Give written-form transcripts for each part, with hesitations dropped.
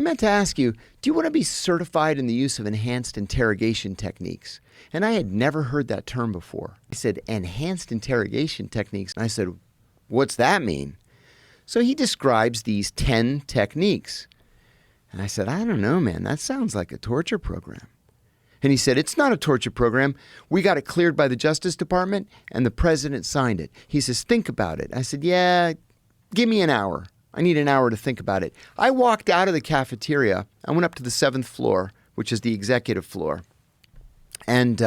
meant to ask you, do you want to be certified in the use of enhanced interrogation techniques? And I had never heard that term before. He said, enhanced interrogation techniques. And I said, what's that mean? So he describes these 10 techniques. And I said, I don't know, man. That sounds like a torture program. And he said, it's not a torture program. We got it cleared by the Justice Department, and the president signed it. He says, think about it. I said, yeah, give me an hour. I need an hour to think about it. I walked out of the cafeteria. I went up to the 7th floor, which is the executive floor. And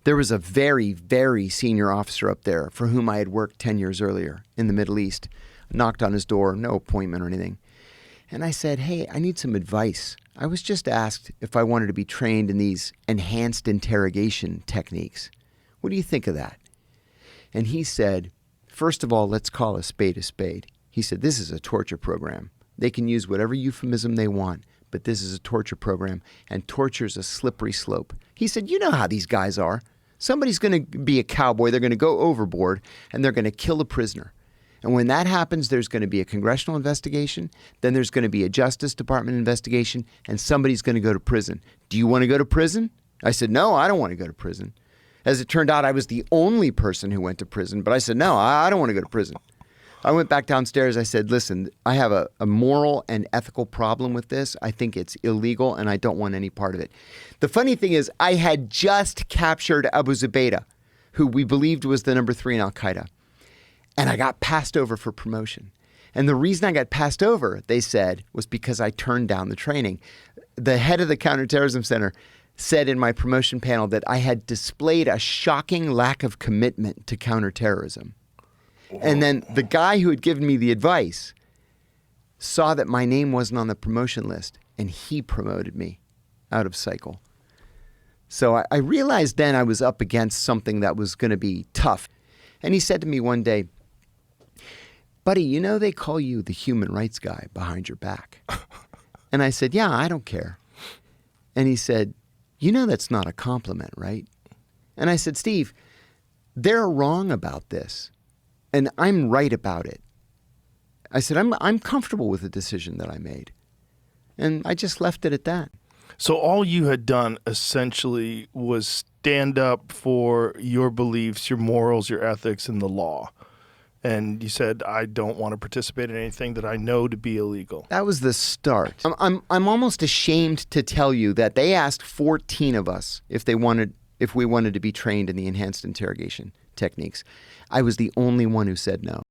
there was a very, very senior officer up there for whom I had worked 10 years earlier in the Middle East. Knocked on his door, no appointment or anything. And I said, hey, I need some advice. I was just asked if I wanted to be trained in these enhanced interrogation techniques. What do you think of that? And he said, first of all, let's call a spade a spade. He said, this is a torture program. They can use whatever euphemism they want, but this is a torture program, and torture is a slippery slope. He said, you know how these guys are. Somebody's going to be a cowboy. They're going to go overboard, and they're going to kill a prisoner. And when that happens, there's going to be a congressional investigation, then there's going to be a Justice Department investigation, and somebody's going to go to prison. Do you want to go to prison? I said, no, I don't want to go to prison. As it turned out, I was the only person who went to prison, but I said, no, I don't want to go to prison. I went back downstairs. I said, listen, I have a moral and ethical problem with this. I think it's illegal, and I don't want any part of it. The funny thing is, I had just captured Abu Zubaydah, who we believed was the number 3 in Al-Qaeda. And I got passed over for promotion. And the reason I got passed over, they said, was because I turned down the training. The head of the Counterterrorism Center said in my promotion panel that I had displayed a shocking lack of commitment to counterterrorism. And then the guy who had given me the advice saw that my name wasn't on the promotion list, and he promoted me out of cycle. So I realized then I was up against something that was going to be tough. And he said to me one day, buddy, you know they call you the human rights guy behind your back. And I said, yeah, I don't care. And he said, you know that's not a compliment, right? And I said, Steve, they're wrong about this, and I'm right about it. I said, I'm comfortable with the decision that I made. And I just left it at that. So all you had done essentially was stand up for your beliefs, your morals, your ethics, and the law. And you said, I don't want to participate in anything that I know to be illegal. That was the start. I'm almost ashamed to tell you that they asked 14 of us if we wanted to be trained in the enhanced interrogation techniques. I was the only one who said no.